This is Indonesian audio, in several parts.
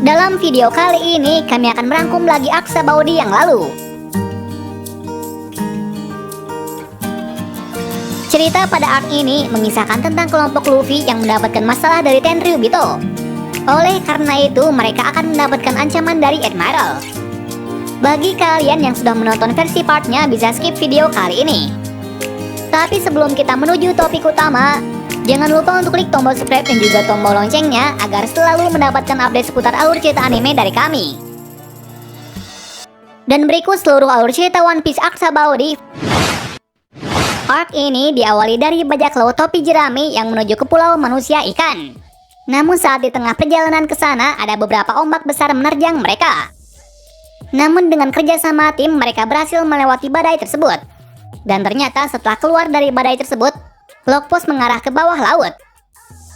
Dalam video kali ini, kami akan merangkum lagi arc Sabaody yang lalu. Cerita pada arc ini mengisahkan tentang kelompok Luffy yang mendapatkan masalah dari Tenryubito. Oleh karena itu, mereka akan mendapatkan ancaman dari Admiral. Bagi kalian yang sudah menonton versi partnya, bisa skip video kali ini. Tapi sebelum kita menuju topik utama, jangan lupa untuk klik tombol subscribe dan juga tombol loncengnya agar selalu mendapatkan update seputar alur cerita anime dari kami. Dan berikut seluruh alur cerita One Piece arc Sabaody. Arc ini diawali dari bajak laut topi jerami yang menuju ke pulau manusia ikan. Namun saat di tengah perjalanan ke sana, ada beberapa ombak besar menerjang mereka. Namun dengan kerjasama tim, mereka berhasil melewati badai tersebut. Dan ternyata setelah keluar dari badai tersebut, Lockpost mengarah ke bawah laut.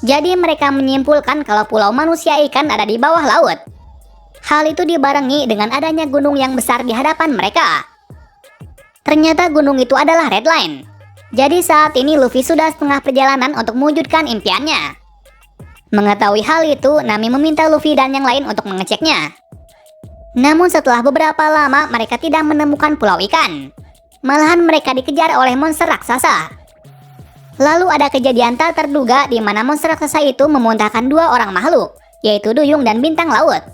Jadi mereka menyimpulkan kalau pulau manusia ikan ada di bawah laut. Hal itu dibarengi dengan adanya gunung yang besar di hadapan mereka. Ternyata gunung itu adalah Red Line. Jadi saat ini Luffy sudah setengah perjalanan untuk mewujudkan impiannya. Mengetahui hal itu, Nami meminta Luffy dan yang lain untuk mengeceknya. Namun setelah beberapa lama mereka tidak menemukan pulau ikan. Malahan mereka dikejar oleh monster raksasa. Lalu ada kejadian tak terduga di mana monster raksasa itu memuntahkan dua orang makhluk, yaitu Duyung dan Bintang Laut.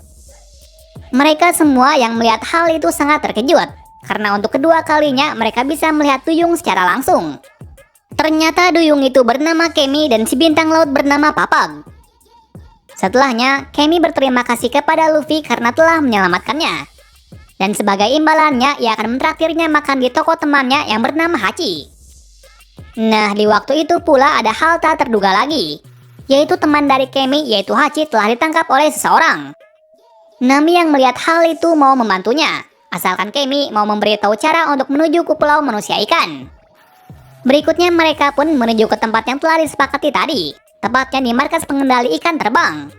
Mereka semua yang melihat hal itu sangat terkejut, karena untuk kedua kalinya mereka bisa melihat Duyung secara langsung. Ternyata Duyung itu bernama Kemi dan si Bintang Laut bernama Papag. Setelahnya, Kemi berterima kasih kepada Luffy karena telah menyelamatkannya. Dan sebagai imbalannya, ia akan mentraktirnya makan di toko temannya yang bernama Hachi. Nah, di waktu itu pula ada hal tak terduga lagi, yaitu teman dari Kemi, yaitu Hachi, telah ditangkap oleh seseorang. Nami yang melihat hal itu mau membantunya, asalkan Kemi mau memberitahu cara untuk menuju ke pulau manusia ikan. Berikutnya mereka pun menuju ke tempat yang telah disepakati tadi, tepatnya di markas pengendali ikan terbang.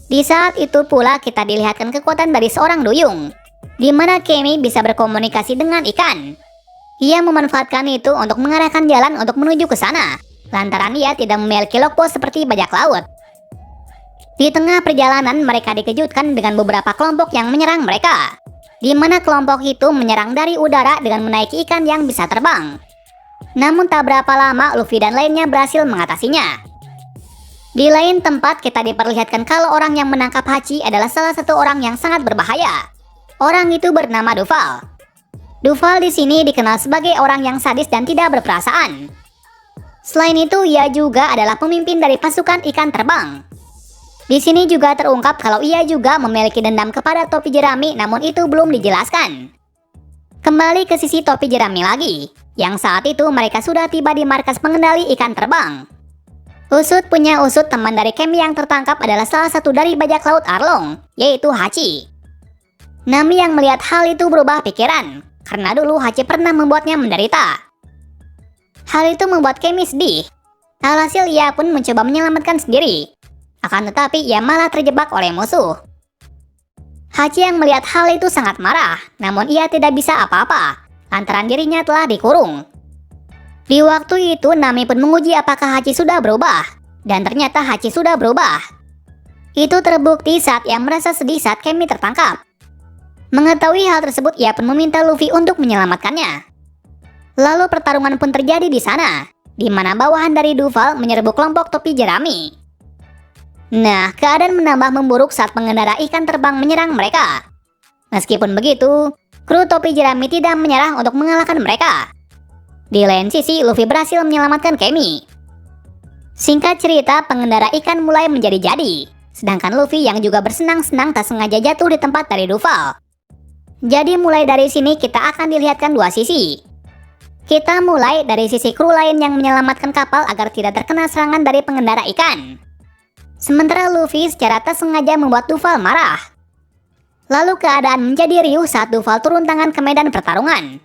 Di saat itu pula kita dilihatkan kekuatan dari seorang Duyung, di mana Kemi bisa berkomunikasi dengan ikan. Ia memanfaatkan itu untuk mengarahkan jalan untuk menuju ke sana, lantaran ia tidak memiliki lockpost seperti bajak laut. Di tengah perjalanan mereka dikejutkan dengan beberapa kelompok yang menyerang mereka, di mana kelompok itu menyerang dari udara dengan menaiki ikan yang bisa terbang. Namun tak berapa lama Luffy dan lainnya berhasil mengatasinya. Di lain tempat kita diperlihatkan kalau orang yang menangkap Hachi adalah salah satu orang yang sangat berbahaya. Orang itu bernama Duval. Duval di sini dikenal sebagai orang yang sadis dan tidak berperasaan. Selain itu, ia juga adalah pemimpin dari pasukan ikan terbang. Di sini juga terungkap kalau ia juga memiliki dendam kepada topi jerami, namun itu belum dijelaskan. Kembali ke sisi topi jerami lagi, yang saat itu mereka sudah tiba di markas pengendali ikan terbang. Usut punya usut, teman dari Kemi yang tertangkap adalah salah satu dari bajak laut Arlong, yaitu Hachi. Nami yang melihat hal itu berubah pikiran, karena dulu Hachi pernah membuatnya menderita. Hal itu membuat Kemi sedih. Alhasil ia pun mencoba menyelamatkan sendiri. Akan tetapi ia malah terjebak oleh musuh. Hachi yang melihat hal itu sangat marah, namun ia tidak bisa apa-apa, lantaran dirinya telah dikurung. Di waktu itu Nami pun menguji apakah Hachi sudah berubah, dan ternyata Hachi sudah berubah. Itu terbukti saat ia merasa sedih saat Kemi tertangkap. Mengetahui hal tersebut, ia pun meminta Luffy untuk menyelamatkannya. Lalu pertarungan pun terjadi di sana, di mana bawahan dari Duval menyerbu kelompok topi jerami. Nah, keadaan menambah memburuk saat pengendara ikan terbang menyerang mereka. Meskipun begitu, kru topi jerami tidak menyerah untuk mengalahkan mereka. Di lain sisi, Luffy berhasil menyelamatkan Kemi. Singkat cerita, pengendara ikan mulai menjadi-jadi, sedangkan Luffy yang juga bersenang-senang tak sengaja jatuh di tempat dari Duval. Jadi mulai dari sini kita akan dilihatkan dua sisi. Kita mulai dari sisi kru lain yang menyelamatkan kapal agar tidak terkena serangan dari pengendara ikan. Sementara Luffy secara tak sengaja membuat Duval marah. Lalu keadaan menjadi riuh saat Duval turun tangan ke medan pertarungan.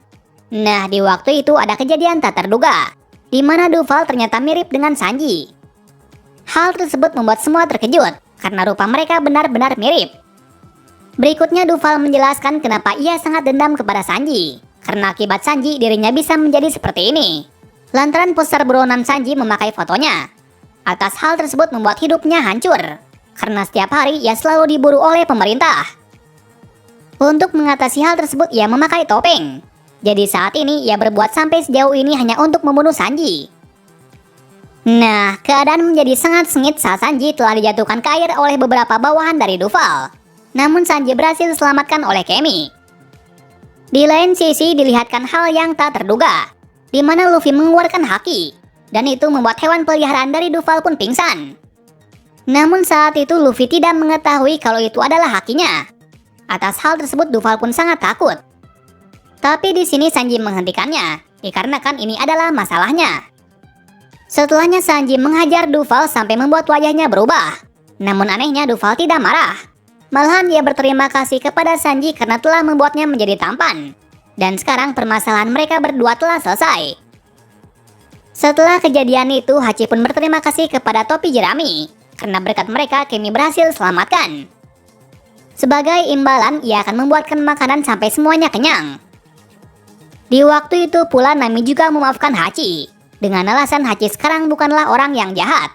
Nah, di waktu itu ada kejadian tak terduga, di mana Duval ternyata mirip dengan Sanji. Hal tersebut membuat semua terkejut, karena rupa mereka benar-benar mirip. Berikutnya Duval menjelaskan kenapa ia sangat dendam kepada Sanji, karena akibat Sanji dirinya bisa menjadi seperti ini. Lantaran poster buronan Sanji memakai fotonya. Atas hal tersebut membuat hidupnya hancur, karena setiap hari ia selalu diburu oleh pemerintah. Untuk mengatasi hal tersebut ia memakai topeng. Jadi saat ini ia berbuat sampai sejauh ini hanya untuk membunuh Sanji. Nah, keadaan menjadi sangat sengit saat Sanji telah dijatuhkan ke air oleh beberapa bawahan dari Duval. Namun Sanji berhasil diselamatkan oleh Kemi. Di lain sisi dilihatkan hal yang tak terduga, di mana Luffy mengeluarkan haki, dan itu membuat hewan peliharaan dari Duval pun pingsan. Namun saat itu Luffy tidak mengetahui kalau itu adalah hakinya. Atas hal tersebut Duval pun sangat takut. Tapi di sini Sanji menghentikannya, dikarenakan ini adalah masalahnya. Setelahnya Sanji menghajar Duval sampai membuat wajahnya berubah. Namun anehnya Duval tidak marah. Malahan dia berterima kasih kepada Sanji karena telah membuatnya menjadi tampan. Dan sekarang permasalahan mereka berdua telah selesai. Setelah kejadian itu Hachi pun berterima kasih kepada topi jerami. Karena berkat mereka Kemi berhasil selamatkan. Sebagai imbalan ia akan membuatkan makanan sampai semuanya kenyang. Di waktu itu pula Nami juga memaafkan Hachi. Dengan alasan Hachi sekarang bukanlah orang yang jahat.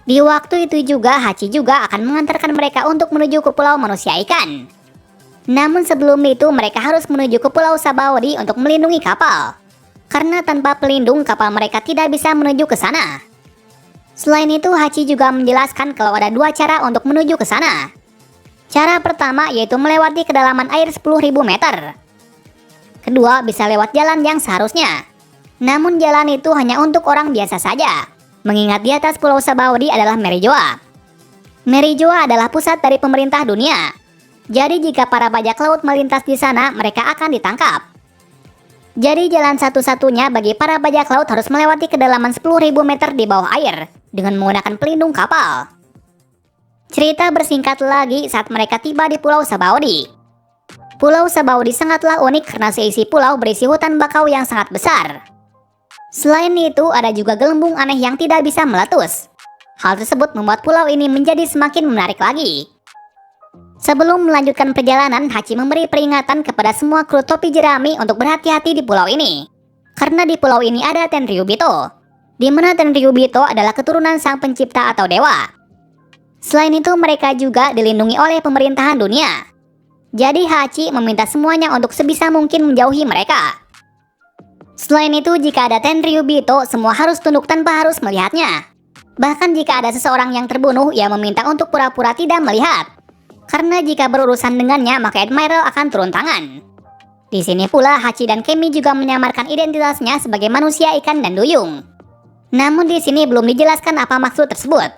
Di waktu itu juga Hachi juga akan mengantarkan mereka untuk menuju ke pulau manusia ikan. Namun sebelum itu mereka harus menuju ke pulau Sabaody untuk melindungi kapal. Karena tanpa pelindung kapal mereka tidak bisa menuju ke sana. Selain itu Hachi juga menjelaskan kalau ada dua cara untuk menuju ke sana. Cara pertama yaitu melewati kedalaman air 10.000 meter. Kedua bisa lewat jalan yang seharusnya. Namun jalan itu hanya untuk orang biasa saja, mengingat di atas pulau Sabaody adalah Merijoa. Merijoa adalah pusat dari pemerintah dunia. Jadi jika para bajak laut melintas di sana, mereka akan ditangkap. Jadi jalan satu-satunya bagi para bajak laut harus melewati kedalaman 10.000 meter di bawah air, dengan menggunakan pelindung kapal. Cerita bersingkat lagi saat mereka tiba di pulau Sabaody. Pulau Sabaody sangatlah unik karena seisi pulau berisi hutan bakau yang sangat besar. Selain itu, ada juga gelembung aneh yang tidak bisa meletus. Hal tersebut membuat pulau ini menjadi semakin menarik lagi. Sebelum melanjutkan perjalanan, Hachi memberi peringatan kepada semua kru topi jerami untuk berhati-hati di pulau ini. Karena di pulau ini ada Tenryubito, di mana Tenryubito adalah keturunan sang pencipta atau dewa. Selain itu, mereka juga dilindungi oleh pemerintahan dunia. Jadi Hachi meminta semuanya untuk sebisa mungkin menjauhi mereka. Selain itu, jika ada Tenryubito, semua harus tunduk tanpa harus melihatnya. Bahkan jika ada seseorang yang terbunuh, ia meminta untuk pura-pura tidak melihat. Karena jika berurusan dengannya, maka Admiral akan turun tangan. Di sini pula, Hachi dan Kemi juga menyamarkan identitasnya sebagai manusia ikan dan duyung. Namun di sini belum dijelaskan apa maksud tersebut.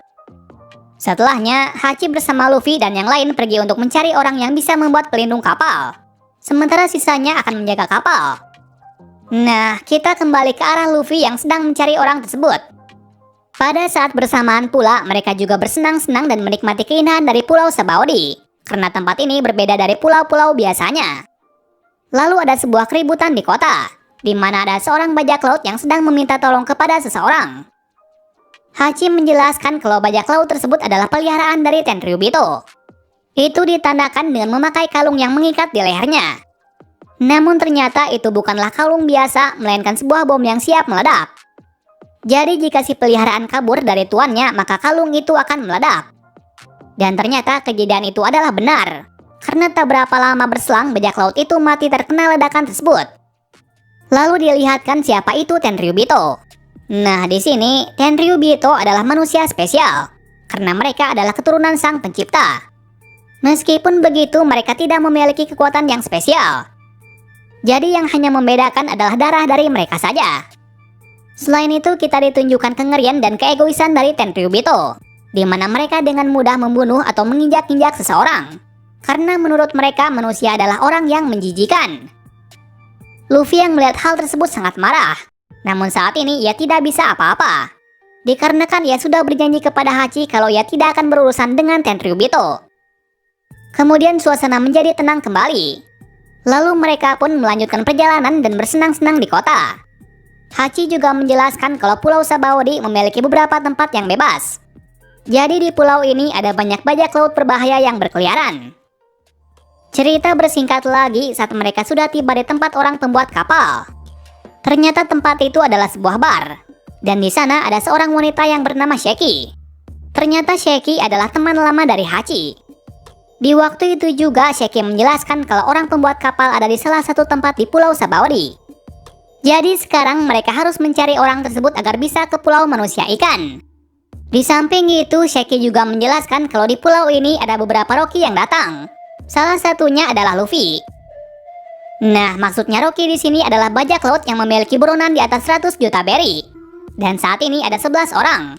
Setelahnya, Hachi bersama Luffy dan yang lain pergi untuk mencari orang yang bisa membuat pelindung kapal. Sementara sisanya akan menjaga kapal. Nah, kita kembali ke arah Luffy yang sedang mencari orang tersebut. Pada saat bersamaan pula, mereka juga bersenang-senang dan menikmati keindahan dari pulau Sabaody. Karena tempat ini berbeda dari pulau-pulau biasanya. Lalu ada sebuah keributan di kota, di mana ada seorang bajak laut yang sedang meminta tolong kepada seseorang. Hachi menjelaskan kalau bajak laut tersebut adalah peliharaan dari Tenryubito. Itu ditandakan dengan memakai kalung yang mengikat di lehernya. Namun ternyata itu bukanlah kalung biasa, melainkan sebuah bom yang siap meledak. Jadi jika si peliharaan kabur dari tuannya, maka kalung itu akan meledak. Dan ternyata kejadian itu adalah benar. Karena tak berapa lama berselang, bajak laut itu mati terkena ledakan tersebut. Lalu dilihatkan siapa itu Tenryubito. Nah, di sini Tenryubito adalah manusia spesial. Karena mereka adalah keturunan sang pencipta. Meskipun begitu, mereka tidak memiliki kekuatan yang spesial. Jadi yang hanya membedakan adalah darah dari mereka saja. Selain itu kita ditunjukkan kengerian dan keegoisan dari Tenryubito, di mana mereka dengan mudah membunuh atau menginjak-injak seseorang. Karena menurut mereka manusia adalah orang yang menjijikan. Luffy yang melihat hal tersebut sangat marah. Namun saat ini ia tidak bisa apa-apa. Dikarenakan ia sudah berjanji kepada Hachi kalau ia tidak akan berurusan dengan Tenryubito. Kemudian suasana menjadi tenang kembali. Lalu mereka pun melanjutkan perjalanan dan bersenang-senang di kota. Hachi juga menjelaskan kalau pulau Sabaody memiliki beberapa tempat yang bebas. Jadi di pulau ini ada banyak bajak laut berbahaya yang berkeliaran. Cerita bersingkat lagi saat mereka sudah tiba di tempat orang pembuat kapal. Ternyata tempat itu adalah sebuah bar. Dan di sana ada seorang wanita yang bernama Sheki. Ternyata Sheki adalah teman lama dari Hachi. Di waktu itu juga Sheki menjelaskan kalau orang pembuat kapal ada di salah satu tempat di Pulau Sabaody. Jadi sekarang mereka harus mencari orang tersebut agar bisa ke Pulau Manusia Ikan. Di samping itu, Sheki juga menjelaskan kalau di pulau ini ada beberapa Rocky yang datang. Salah satunya adalah Luffy. Nah, maksudnya Rocky di sini adalah bajak laut yang memiliki buronan di atas 100 juta berry. Dan saat ini ada 11 orang.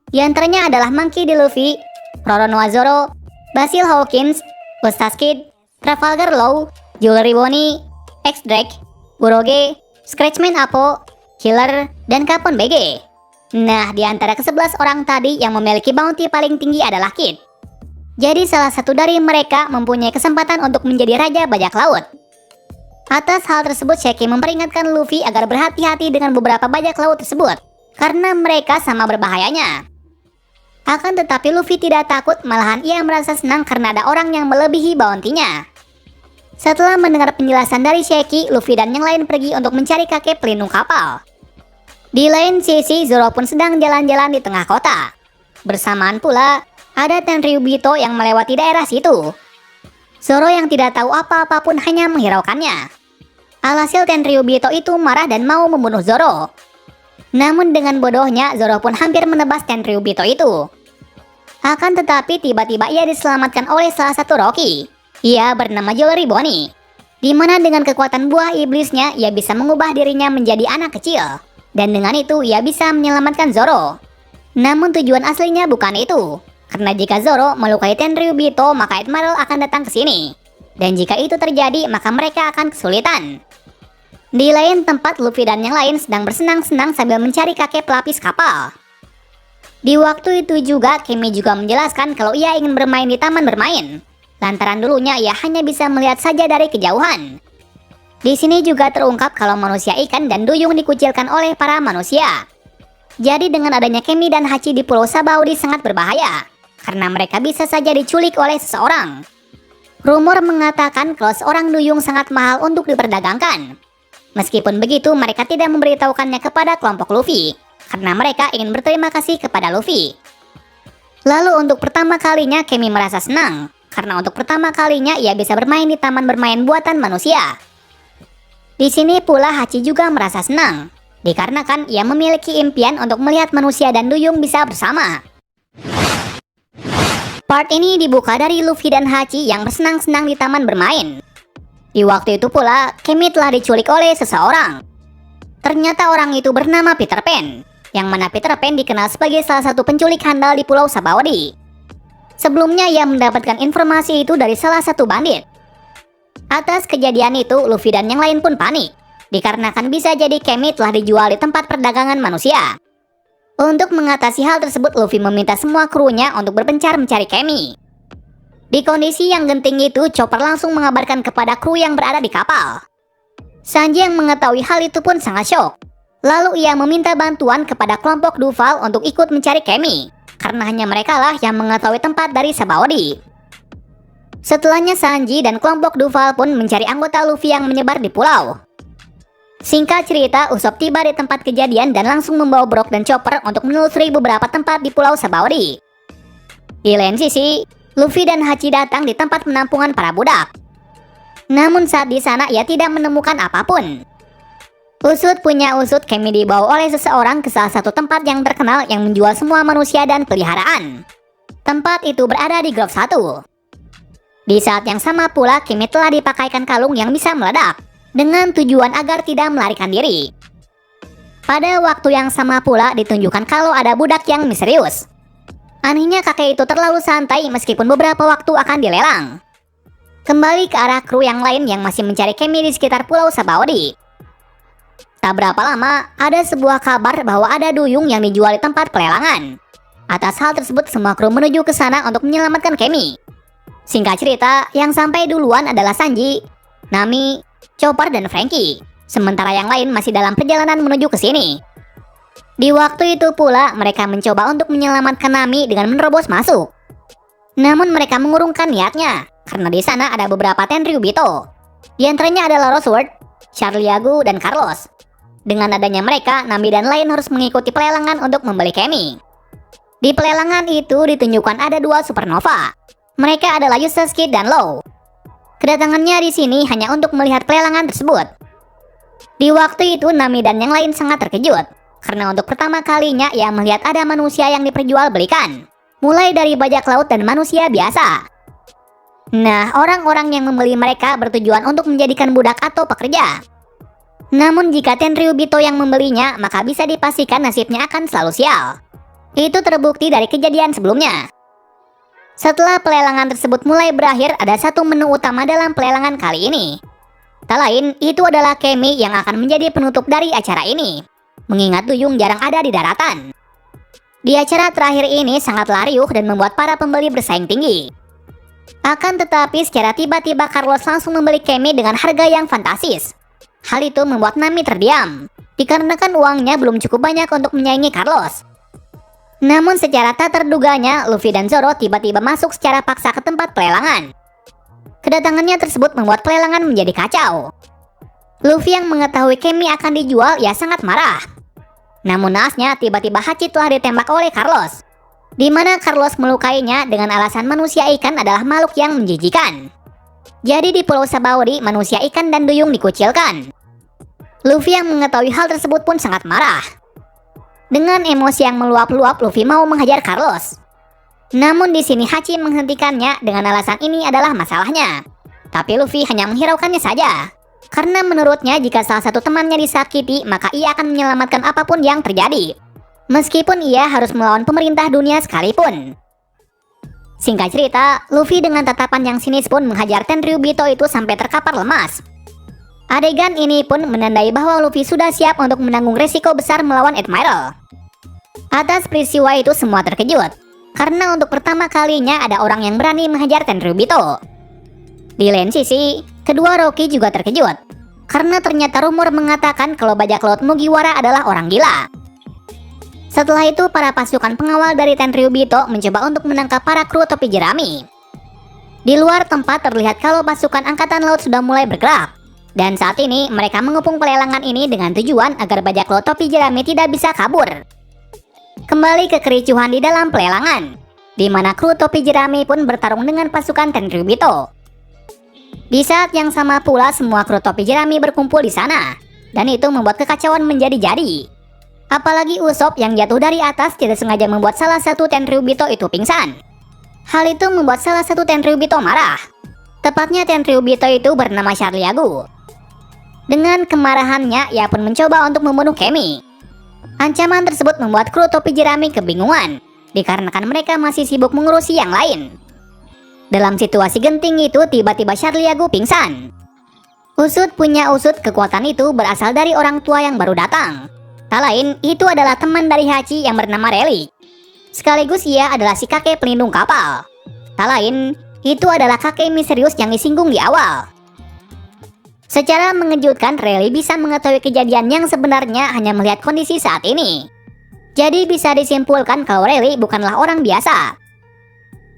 Di antaranya adalah Monkey D. Luffy, Roronoa Zoro, Basil Hawkins, Ustaz Kid, Trafalgar Law, Jewelry Bonnie, X-Drake, Kuroge, Scratchman Apo, Killer, dan Capone BG. Nah, di antara ke-11 orang tadi yang memiliki bounty paling tinggi adalah Kid. Jadi salah satu dari mereka mempunyai kesempatan untuk menjadi raja bajak laut. Atas hal tersebut, Sheki memperingatkan Luffy agar berhati-hati dengan beberapa bajak laut tersebut, karena mereka sama berbahayanya. Akan tetapi Luffy tidak takut, malahan ia merasa senang karena ada orang yang melebihi bounty-nya. Setelah mendengar penjelasan dari Sheki, Luffy dan yang lain pergi untuk mencari kakek pelindung kapal. Di lain sisi, Zoro pun sedang jalan-jalan di tengah kota. Bersamaan pula, ada Tenryubito yang melewati daerah situ. Zoro yang tidak tahu apa-apa pun hanya menghiraukannya. Alhasil Tenryubito itu marah dan mau membunuh Zoro. Namun dengan bodohnya, Zoro pun hampir menebas Tenryubito itu. Akan tetapi tiba-tiba ia diselamatkan oleh salah satu Rocky. Ia bernama Jewelry Bonnie. Di mana dengan kekuatan buah iblisnya, ia bisa mengubah dirinya menjadi anak kecil. Dan dengan itu ia bisa menyelamatkan Zoro. Namun tujuan aslinya bukan itu. Karena jika Zoro melukai Tenryubito, maka Admiral akan datang ke sini. Dan jika itu terjadi, maka mereka akan kesulitan. Di lain tempat, Luffy dan yang lain sedang bersenang-senang sambil mencari kakek pelapis kapal. Di waktu itu juga, Kimi juga menjelaskan kalau ia ingin bermain di taman bermain. Lantaran dulunya ia hanya bisa melihat saja dari kejauhan. Di sini juga terungkap kalau manusia ikan dan duyung dikucilkan oleh para manusia. Jadi dengan adanya Kimi dan Hachi di Pulau Sabaody sangat berbahaya, karena mereka bisa saja diculik oleh seseorang. Rumor mengatakan kalau seorang duyung sangat mahal untuk diperdagangkan. Meskipun begitu, mereka tidak memberitahukannya kepada kelompok Luffy, karena mereka ingin berterima kasih kepada Luffy. Lalu untuk pertama kalinya Kimi merasa senang, karena untuk pertama kalinya ia bisa bermain di taman bermain buatan manusia. Di sini pula Hachi juga merasa senang, dikarenakan ia memiliki impian untuk melihat manusia dan duyung bisa bersama. Part ini dibuka dari Luffy dan Hachi yang bersenang-senang di taman bermain. Di waktu itu pula, Kimi telah diculik oleh seseorang. Ternyata orang itu bernama Peter Pan, yang mana Peter Pan dikenal sebagai salah satu penculik handal di Pulau Sabaody. Sebelumnya ia mendapatkan informasi itu dari salah satu bandit. Atas kejadian itu, Luffy dan yang lain pun panik, dikarenakan bisa jadi Kimi telah dijual di tempat perdagangan manusia. Untuk mengatasi hal tersebut, Luffy meminta semua krunya untuk berpencar mencari Kimi. Di kondisi yang genting itu, Chopper langsung mengabarkan kepada kru yang berada di kapal. Sanji yang mengetahui hal itu pun sangat syok. Lalu ia meminta bantuan kepada kelompok Duval untuk ikut mencari Kimi, karena hanya mereka lah yang mengetahui tempat dari Sabaody. Setelahnya Sanji dan kelompok Duval pun mencari anggota Luffy yang menyebar di pulau. Singkat cerita, Usopp tiba di tempat kejadian dan langsung membawa Brock dan Chopper untuk menelusuri beberapa tempat di Pulau Sabaody. Di lain sisi, Luffy dan Hachi datang di tempat penampungan para budak. Namun saat di sana ia tidak menemukan apapun. Usut punya usut, Kimi dibawa oleh seseorang ke salah satu tempat yang terkenal yang menjual semua manusia dan peliharaan. Tempat itu berada di Grove 1. Di saat yang sama pula, Kimi telah dipakaikan kalung yang bisa meledak, dengan tujuan agar tidak melarikan diri. Pada waktu yang sama pula ditunjukkan kalau ada budak yang misterius. Anehnya kakek itu terlalu santai meskipun beberapa waktu akan dilelang. Kembali ke arah kru yang lain yang masih mencari Kimi di sekitar Pulau Sabaody. Tak berapa lama, ada sebuah kabar bahwa ada duyung yang dijual di tempat pelelangan. Atas hal tersebut, semua kru menuju ke sana untuk menyelamatkan Kimi. Singkat cerita, yang sampai duluan adalah Sanji, Nami, Chopper, dan Franky. Sementara yang lain masih dalam perjalanan menuju ke sini. Di waktu itu pula, mereka mencoba untuk menyelamatkan Nami dengan menerobos masuk. Namun mereka mengurungkan niatnya, karena di sana ada beberapa Tenryubito. Di antaranya adalah Rosewood, Charliagu, dan Carlos. Dengan adanya mereka, Nami dan lain harus mengikuti pelelangan untuk membeli Kimi. Di pelelangan itu ditunjukkan ada dua supernova. Mereka adalah Eustace Kid dan Law. Kedatangannya di sini hanya untuk melihat pelelangan tersebut. Di waktu itu Nami dan yang lain sangat terkejut, karena untuk pertama kalinya ia melihat ada manusia yang diperjualbelikan, mulai dari bajak laut dan manusia biasa. Nah, orang-orang yang membeli mereka bertujuan untuk menjadikan budak atau pekerja. Namun jika Tenryubito yang membelinya, maka bisa dipastikan nasibnya akan selalu sial. Itu terbukti dari kejadian sebelumnya. Setelah pelelangan tersebut mulai berakhir, ada satu menu utama dalam pelelangan kali ini. Tak lain, itu adalah Kemi yang akan menjadi penutup dari acara ini, mengingat duyung jarang ada di daratan. Di acara terakhir ini sangatlah riuh dan membuat para pembeli bersaing tinggi. Akan tetapi secara tiba-tiba Carlos langsung membeli Kemi dengan harga yang fantastis. Hal itu membuat Nami terdiam, dikarenakan uangnya belum cukup banyak untuk menyaingi Carlos. Namun secara tak terduganya, Luffy dan Zoro tiba-tiba masuk secara paksa ke tempat pelelangan. Kedatangannya tersebut membuat pelelangan menjadi kacau. Luffy yang mengetahui Kemi akan dijual, ia sangat marah. Namun naasnya, tiba-tiba Hachi telah ditembak oleh Carlos, di mana Carlos melukainya dengan alasan manusia ikan adalah makhluk yang menjijikan. Jadi di Pulau Sabaody, manusia ikan dan duyung dikucilkan. Luffy yang mengetahui hal tersebut pun sangat marah. Dengan emosi yang meluap-luap, Luffy mau menghajar Carlos. Namun di sini Hachi menghentikannya dengan alasan ini adalah masalahnya. Tapi Luffy hanya menghiraukannya saja, karena menurutnya jika salah satu temannya disakiti, maka ia akan menyelamatkan apapun yang terjadi, meskipun ia harus melawan pemerintah dunia sekalipun. Singkat cerita, Luffy dengan tatapan yang sinis pun menghajar Tenryubito itu sampai terkapar lemas. Adegan ini pun menandai bahwa Luffy sudah siap untuk menanggung resiko besar melawan Admiral. Atas peristiwa itu semua terkejut, karena untuk pertama kalinya ada orang yang berani menghajar Tenryubito. Di lain sisi, kedua Rocky juga terkejut, karena ternyata rumor mengatakan kalau bajak laut Mugiwara adalah orang gila. Setelah itu, para pasukan pengawal dari Tenryubito mencoba untuk menangkap para kru topi jerami. Di luar tempat terlihat kalau pasukan angkatan laut sudah mulai bergerak, dan saat ini mereka mengepung pelelangan ini dengan tujuan agar bajak laut topi jerami tidak bisa kabur. Kembali ke kericuhan di dalam pelelangan, di mana kru topi jerami pun bertarung dengan pasukan Tenryubito. Di saat yang sama pula semua kru topi jerami berkumpul di sana, dan itu membuat kekacauan menjadi-jadi. Apalagi Usopp yang jatuh dari atas tidak sengaja membuat salah satu Tenryubito itu pingsan. Hal itu membuat salah satu Tenryubito marah. Tepatnya Tenryubito itu bernama Charliagu. Dengan kemarahannya, ia pun mencoba untuk membunuh Kemi. Ancaman tersebut membuat kru topi jerami kebingungan, dikarenakan mereka masih sibuk mengurusi yang lain. Dalam situasi genting itu, tiba-tiba Charliagu pingsan. Usut punya usut, kekuatan itu berasal dari orang tua yang baru datang. Tak lain, itu adalah teman dari Hachi yang bernama Rayleigh. Sekaligus ia adalah si kakek pelindung kapal. Tak lain, itu adalah kakek misterius yang disinggung di awal. Secara mengejutkan, Rayleigh bisa mengetahui kejadian yang sebenarnya hanya melihat kondisi saat ini. Jadi bisa disimpulkan kalau Rayleigh bukanlah orang biasa.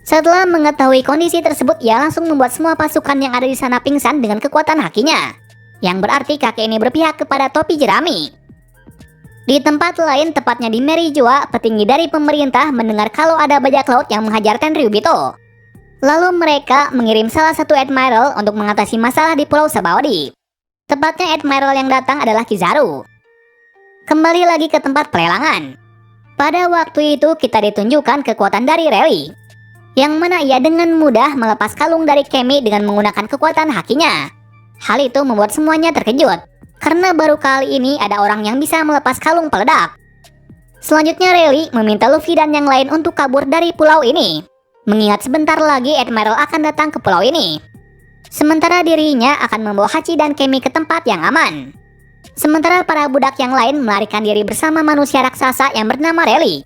Setelah mengetahui kondisi tersebut, ia langsung membuat semua pasukan yang ada di sana pingsan dengan kekuatan hakinya, yang berarti kakek ini berpihak kepada topi jerami. Di tempat lain, tepatnya di Merijoa, petinggi dari pemerintah mendengar kalau ada bajak laut yang menghajar Tenryubito. Lalu mereka mengirim salah satu Admiral untuk mengatasi masalah di Pulau Sabaody. Tepatnya Admiral yang datang adalah Kizaru. Kembali lagi ke tempat pelelangan. Pada waktu itu kita ditunjukkan kekuatan dari Rayleigh, yang mana ia dengan mudah melepas kalung dari Kemi dengan menggunakan kekuatan hakinya. Hal itu membuat semuanya terkejut, karena baru kali ini ada orang yang bisa melepas kalung peledak. Selanjutnya Rayleigh meminta Luffy dan yang lain untuk kabur dari pulau ini, mengingat sebentar lagi Admiral akan datang ke pulau ini. Sementara dirinya akan membawa Hachi dan Kemi ke tempat yang aman. Sementara para budak yang lain melarikan diri bersama manusia raksasa yang bernama Rayleigh.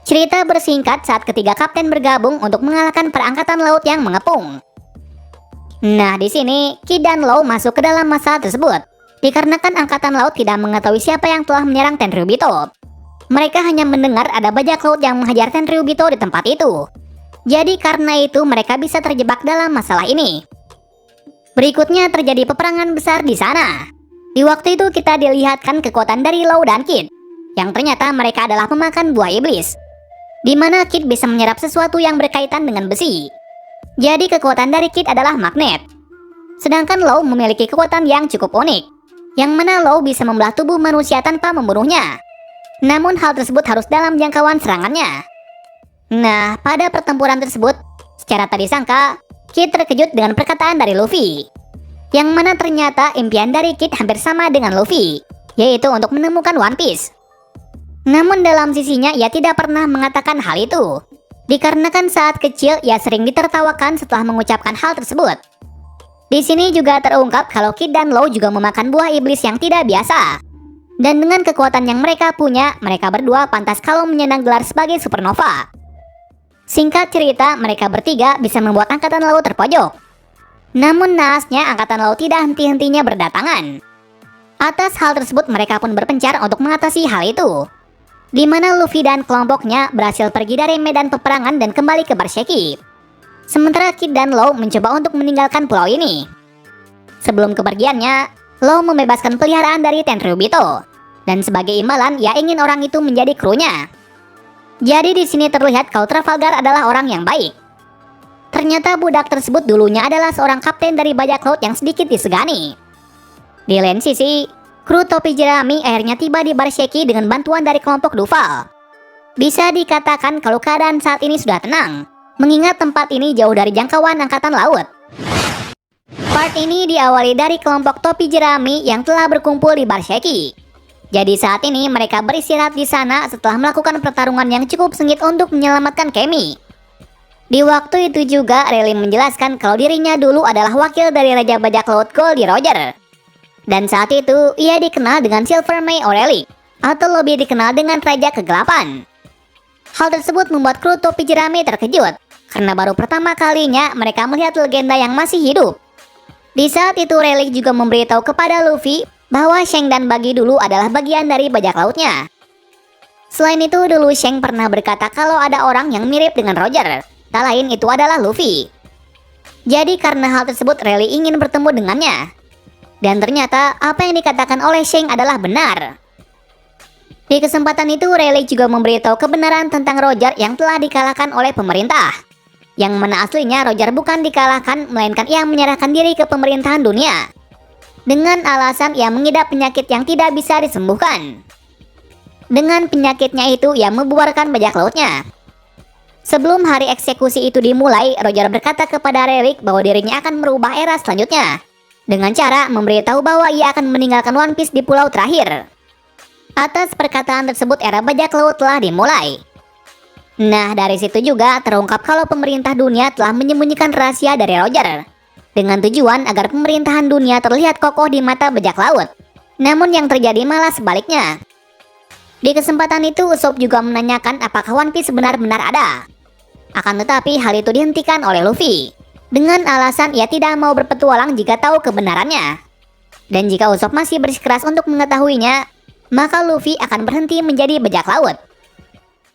Cerita bersingkat saat ketiga kapten bergabung untuk mengalahkan perangkatan laut yang mengepung. Nah, di sini Kid dan Law masuk ke dalam masalah tersebut, dikarenakan angkatan laut tidak mengetahui siapa yang telah menyerang Tenryubito. Mereka hanya mendengar ada bajak laut yang menghajar Tenryubito di tempat itu. Jadi karena itu mereka bisa terjebak dalam masalah ini. Berikutnya terjadi peperangan besar di sana. Di waktu itu kita dilihatkan kekuatan dari Law dan Kid, yang ternyata mereka adalah pemakan buah iblis. di mana Kid bisa menyerap sesuatu yang berkaitan dengan besi. Jadi kekuatan dari Kid adalah magnet. Sedangkan Law memiliki kekuatan yang cukup unik, yang mana Law bisa membelah tubuh manusia tanpa membunuhnya. Namun hal tersebut harus dalam jangkauan serangannya. Nah, pada pertempuran tersebut, secara tak disangka, Kid terkejut dengan perkataan dari Luffy. Yang mana ternyata impian dari Kid hampir sama dengan Luffy, yaitu untuk menemukan One Piece. Namun dalam sisinya ia tidak pernah mengatakan hal itu, dikarenakan saat kecil ia sering ditertawakan setelah mengucapkan hal tersebut. Di sini juga terungkap kalau Kid dan Law juga memakan buah iblis yang tidak biasa. Dan dengan kekuatan yang mereka punya, mereka berdua pantas kalau menyandang gelar sebagai supernova. Singkat cerita, mereka bertiga bisa membuat angkatan laut terpojok. Namun naasnya angkatan laut tidak henti-hentinya berdatangan. Atas hal tersebut mereka pun berpencar untuk mengatasi hal itu, di mana Luffy dan kelompoknya berhasil pergi dari medan peperangan dan kembali ke Barsheki. Sementara Kid dan Law mencoba untuk meninggalkan pulau ini. Sebelum kepergiannya, Law membebaskan peliharaan dari Tenryubito, dan sebagai imbalan ia ingin orang itu menjadi krunya. Jadi di sini terlihat kalau Trafalgar adalah orang yang baik. Ternyata budak tersebut dulunya adalah seorang kapten dari bajak laut yang sedikit disegani. Di lain sisi, kru topi jerami akhirnya tiba di Barsheki dengan bantuan dari kelompok Duval. Bisa dikatakan kalau keadaan saat ini sudah tenang, mengingat tempat ini jauh dari jangkauan angkatan laut. Part ini diawali dari kelompok topi jerami yang telah berkumpul di Barsheki. Jadi saat ini mereka beristirahat di sana setelah melakukan pertarungan yang cukup sengit untuk menyelamatkan Kemi. Di waktu itu juga Rayleigh menjelaskan kalau dirinya dulu adalah wakil dari Raja Bajak Laut Goldie Roger. Dan saat itu ia dikenal dengan Silver May O'Reilly, atau lebih dikenal dengan Raja Kegelapan. Hal tersebut membuat kru topi jerami terkejut, karena baru pertama kalinya mereka melihat legenda yang masih hidup. Di saat itu Rayleigh juga memberitahu kepada Luffy bahwa Shanks dan Buggy dulu adalah bagian dari bajak lautnya. Selain itu dulu Shanks pernah berkata kalau ada orang yang mirip dengan Roger. Tak lain itu adalah Luffy. Jadi karena hal tersebut Rayleigh ingin bertemu dengannya. Dan ternyata apa yang dikatakan oleh Shanks adalah benar. Di kesempatan itu Rayleigh juga memberitahu kebenaran tentang Roger yang telah dikalahkan oleh pemerintah. Yang mana aslinya Roger bukan dikalahkan, melainkan ia menyerahkan diri ke pemerintahan dunia. Dengan alasan ia mengidap penyakit yang tidak bisa disembuhkan. Dengan penyakitnya itu ia membubarkan bajak lautnya. Sebelum hari eksekusi itu dimulai, Roger berkata kepada Rayleigh bahwa dirinya akan merubah era selanjutnya, dengan cara memberitahu bahwa ia akan meninggalkan One Piece di pulau terakhir. Atas perkataan tersebut era bajak laut telah dimulai. Nah, dari situ juga terungkap kalau pemerintah dunia telah menyembunyikan rahasia dari Roger, dengan tujuan agar pemerintahan dunia terlihat kokoh di mata bajak laut. Namun yang terjadi malah sebaliknya. Di kesempatan itu Usopp juga menanyakan apakah One Piece benar-benar ada. Akan tetapi hal itu dihentikan oleh Luffy, dengan alasan ia tidak mau berpetualang jika tahu kebenarannya. Dan jika Usopp masih bersikeras untuk mengetahuinya, maka Luffy akan berhenti menjadi bajak laut.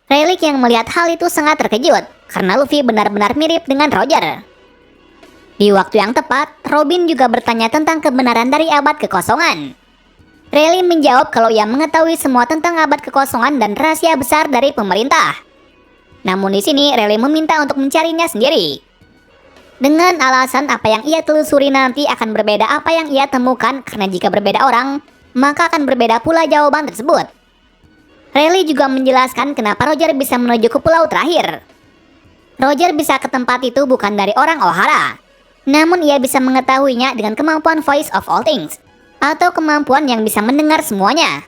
Rayleigh yang melihat hal itu sangat terkejut, karena Luffy benar-benar mirip dengan Roger. Di waktu yang tepat, Robin juga bertanya tentang kebenaran dari abad kekosongan. Rayleigh menjawab kalau ia mengetahui semua tentang abad kekosongan dan rahasia besar dari pemerintah. Namun di sini Rayleigh meminta untuk mencarinya sendiri. Dengan alasan apa yang ia telusuri nanti akan berbeda apa yang ia temukan, karena jika berbeda orang, maka akan berbeda pula jawaban tersebut. Rayleigh juga menjelaskan kenapa Roger bisa menuju ke pulau terakhir. Roger bisa ke tempat itu bukan dari orang Ohara, namun ia bisa mengetahuinya dengan kemampuan Voice of All Things, atau kemampuan yang bisa mendengar semuanya.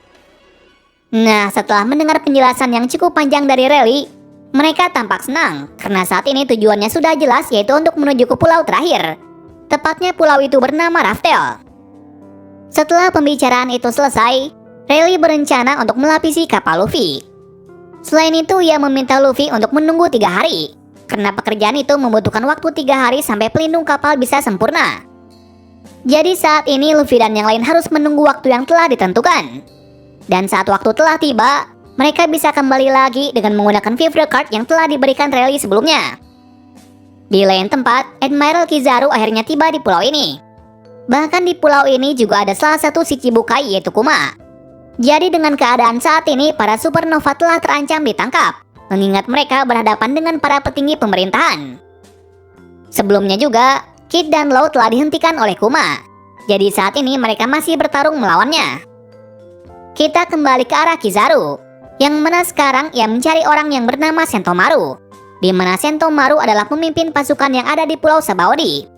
Nah, setelah mendengar penjelasan yang cukup panjang dari Rayleigh, mereka tampak senang, karena saat ini tujuannya sudah jelas, yaitu untuk menuju ke pulau terakhir. Tepatnya pulau itu bernama Raftel. Setelah pembicaraan itu selesai, Rayleigh berencana untuk melapisi kapal Luffy. Selain itu, ia meminta Luffy untuk menunggu 3 hari, karena pekerjaan itu membutuhkan waktu 3 hari sampai pelindung kapal bisa sempurna. Jadi saat ini Luffy dan yang lain harus menunggu waktu yang telah ditentukan. Dan saat waktu telah tiba, mereka bisa kembali lagi dengan menggunakan Vivre Card yang telah diberikan Rayleigh sebelumnya. Di lain tempat, Admiral Kizaru akhirnya tiba di pulau ini. Bahkan di pulau ini juga ada salah satu Shichibukai, yaitu Kuma. Jadi dengan keadaan saat ini, para supernova telah terancam ditangkap. mengingat mereka berhadapan dengan para petinggi pemerintahan. Sebelumnya juga, Kid dan Law telah dihentikan oleh Kuma. Jadi saat ini mereka masih bertarung melawannya. Kita kembali ke arah Kizaru, yang mana sekarang ia mencari orang yang bernama Sentomaru, di mana Sentomaru adalah pemimpin pasukan yang ada di Pulau Sabaody.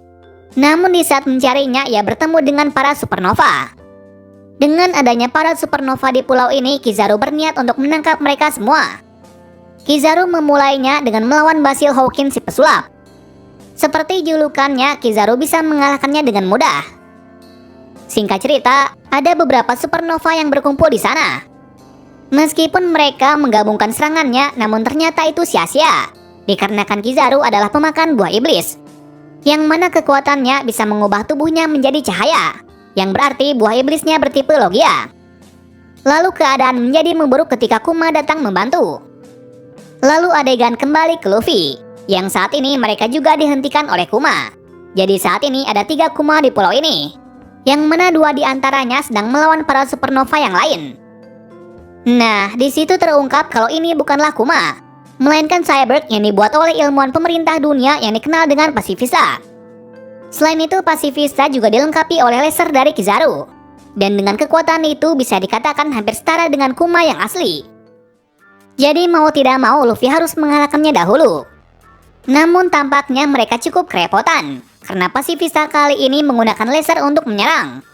Namun di saat mencarinya, ia bertemu dengan para supernova. Dengan adanya para supernova di pulau ini, Kizaru berniat untuk menangkap mereka semua. Kizaru memulainya dengan melawan Basil Hawkins si pesulap. Seperti julukannya, Kizaru bisa mengalahkannya dengan mudah. Singkat cerita, ada beberapa supernova yang berkumpul di sana. Meskipun mereka menggabungkan serangannya, namun ternyata itu sia-sia, dikarenakan Kizaru adalah pemakan buah iblis, yang mana kekuatannya bisa mengubah tubuhnya menjadi cahaya, yang berarti buah iblisnya bertipe Logia. Lalu keadaan menjadi memburuk ketika Kuma datang membantu. Lalu adegan kembali ke Luffy, yang saat ini mereka juga dihentikan oleh Kuma. Jadi saat ini ada 3 Kuma di pulau ini, yang mana 2 di antaranya sedang melawan para supernova yang lain. Nah, di situ terungkap kalau ini bukanlah Kuma, melainkan Cyborg yang dibuat oleh ilmuwan pemerintah dunia yang dikenal dengan Pacifista. Selain itu, Pacifista juga dilengkapi oleh laser dari Kizaru, dan dengan kekuatan itu bisa dikatakan hampir setara dengan Kuma yang asli. Jadi mau tidak mau Luffy harus mengalahkannya dahulu. Namun tampaknya mereka cukup kerepotan, karena Pacifista kali ini menggunakan laser untuk menyerang.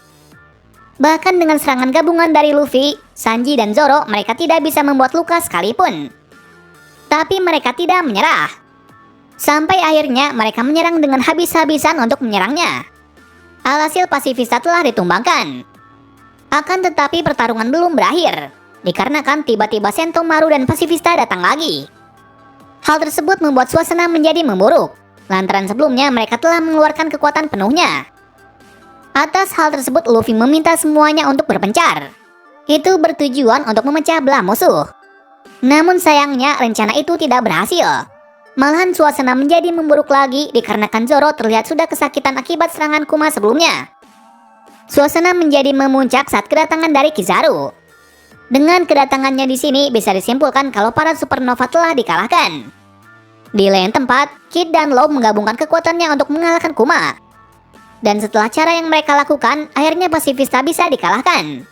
Bahkan dengan serangan gabungan dari Luffy, Sanji, dan Zoro, mereka tidak bisa membuat luka sekalipun. Tapi mereka tidak menyerah. Sampai akhirnya mereka menyerang dengan habis-habisan untuk menyerangnya. Alhasil Pacifista telah ditumbangkan. Akan tetapi pertarungan belum berakhir, dikarenakan tiba-tiba Sentomaru dan Pacifista datang lagi. Hal tersebut membuat suasana menjadi memburuk, lantaran sebelumnya mereka telah mengeluarkan kekuatan penuhnya. Atas hal tersebut Luffy meminta semuanya untuk berpencar. Itu bertujuan untuk memecah belah musuh. Namun sayangnya rencana itu tidak berhasil. Malahan suasana menjadi memburuk lagi dikarenakan Zoro terlihat sudah kesakitan akibat serangan Kuma sebelumnya. Suasana menjadi memuncak saat kedatangan dari Kizaru. Dengan kedatangannya di sini bisa disimpulkan kalau para supernova telah dikalahkan. Di lain tempat, Kid dan Law menggabungkan kekuatannya untuk mengalahkan Kuma. Dan setelah cara yang mereka lakukan, akhirnya Pacifista bisa dikalahkan.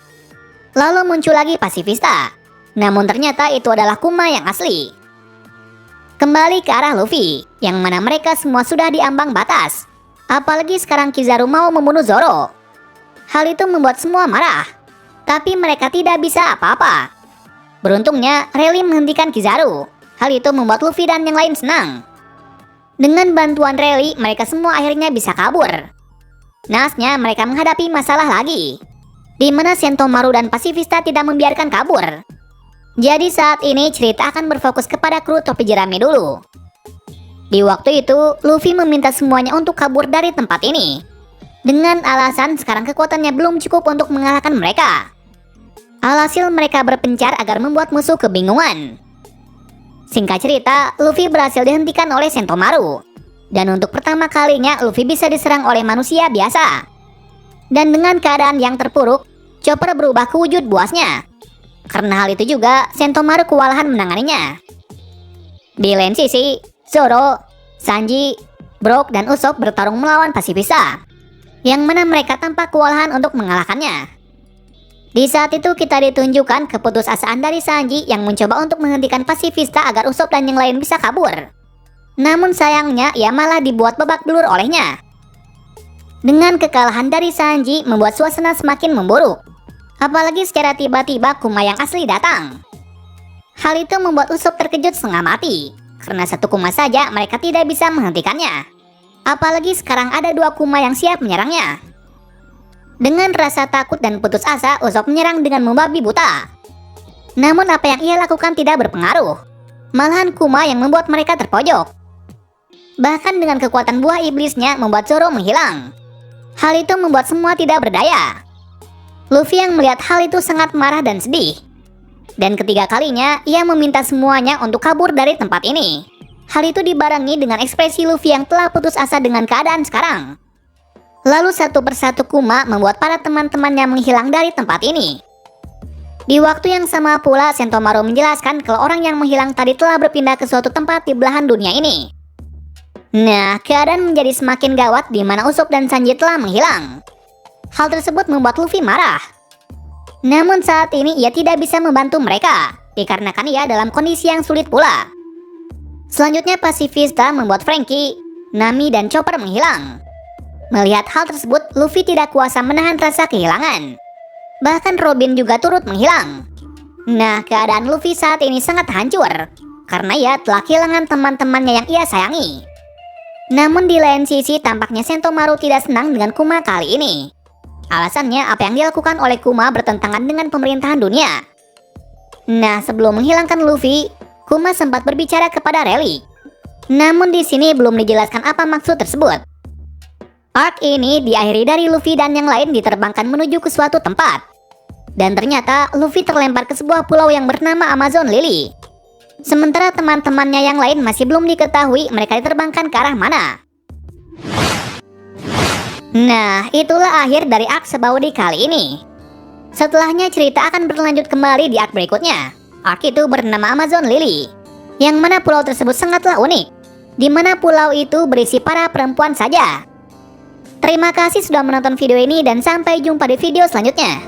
Lalu muncul lagi Pacifista. Namun ternyata itu adalah Kuma yang asli. Kembali ke arah Luffy, yang mana mereka semua sudah diambang batas. Apalagi sekarang Kizaru mau membunuh Zoro. Hal itu membuat semua marah. Tapi mereka tidak bisa apa-apa. Beruntungnya, Rayleigh menghentikan Kizaru. Hal itu membuat Luffy dan yang lain senang. Dengan bantuan Rayleigh, mereka semua akhirnya bisa kabur. Naasnya mereka menghadapi masalah lagi, di mana Sentomaru dan Pacifista tidak membiarkan kabur. Jadi saat ini cerita akan berfokus kepada kru topi jerami dulu. Di waktu itu, Luffy meminta semuanya untuk kabur dari tempat ini, dengan alasan sekarang kekuatannya belum cukup untuk mengalahkan mereka. Alhasil mereka berpencar agar membuat musuh kebingungan. Singkat cerita, Luffy berhasil dihentikan oleh Sentomaru. Dan untuk pertama kalinya Luffy bisa diserang oleh manusia biasa. Dan dengan keadaan yang terpuruk, Chopper berubah ke wujud buasnya. Karena hal itu juga, Sentomaru kewalahan menanganinya. Di lain sisi, Zoro, Sanji, Brook, dan Usopp bertarung melawan Pacifista, yang mana mereka tampak kewalahan untuk mengalahkannya. Di saat itu kita ditunjukkan keputusasaan dari Sanji yang mencoba untuk menghentikan Pacifista agar Usopp dan yang lain bisa kabur. Namun sayangnya ia malah dibuat babak belur olehnya. Dengan kekalahan dari Sanji membuat suasana semakin memburuk. Apalagi secara tiba-tiba Kuma yang asli datang. Hal itu membuat Usopp terkejut setengah mati, karena satu Kuma saja mereka tidak bisa menghentikannya. Apalagi sekarang ada 2 Kuma yang siap menyerangnya. Dengan rasa takut dan putus asa, Usopp menyerang dengan membabi buta. Namun apa yang ia lakukan tidak berpengaruh. Malahan Kuma yang membuat mereka terpojok. Bahkan dengan kekuatan buah iblisnya membuat Zoro menghilang. Hal itu membuat semua tidak berdaya. Luffy yang melihat hal itu sangat marah dan sedih. Dan ketiga kalinya, ia meminta semuanya untuk kabur dari tempat ini. Hal itu dibarengi dengan ekspresi Luffy yang telah putus asa dengan keadaan sekarang. Lalu satu persatu Kuma membuat para teman-temannya menghilang dari tempat ini. Di waktu yang sama pula, Sentomaru menjelaskan kalau orang yang menghilang tadi telah berpindah ke suatu tempat di belahan dunia ini. Nah, keadaan menjadi semakin gawat di mana Usopp dan Sanji telah menghilang. Hal tersebut membuat Luffy marah. Namun saat ini ia tidak bisa membantu mereka, dikarenakan ia dalam kondisi yang sulit pula. Selanjutnya Pacifista membuat Franky, Nami, dan Chopper menghilang. Melihat hal tersebut, Luffy tidak kuasa menahan rasa kehilangan. Bahkan Robin juga turut menghilang. Nah, keadaan Luffy saat ini sangat hancur, karena ia telah kehilangan teman-temannya yang ia sayangi. Namun di lain sisi, tampaknya Sentomaru tidak senang dengan Kuma kali ini. Alasannya, apa yang dilakukan oleh Kuma bertentangan dengan pemerintahan dunia. Nah, sebelum menghilangkan Luffy, Kuma sempat berbicara kepada Rayleigh. Namun di sini belum dijelaskan apa maksud tersebut. Arc ini diakhiri dari Luffy dan yang lain diterbangkan menuju ke suatu tempat. Dan ternyata Luffy terlempar ke sebuah pulau yang bernama Amazon Lily. Sementara teman-temannya yang lain masih belum diketahui mereka diterbangkan ke arah mana. Nah, itulah akhir dari arc Sabaody kali ini. Setelahnya cerita akan berlanjut kembali di arc berikutnya. Arc itu bernama Amazon Lily, yang mana pulau tersebut sangatlah unik, di mana pulau itu berisi para perempuan saja. Terima kasih sudah menonton video ini dan sampai jumpa di video selanjutnya.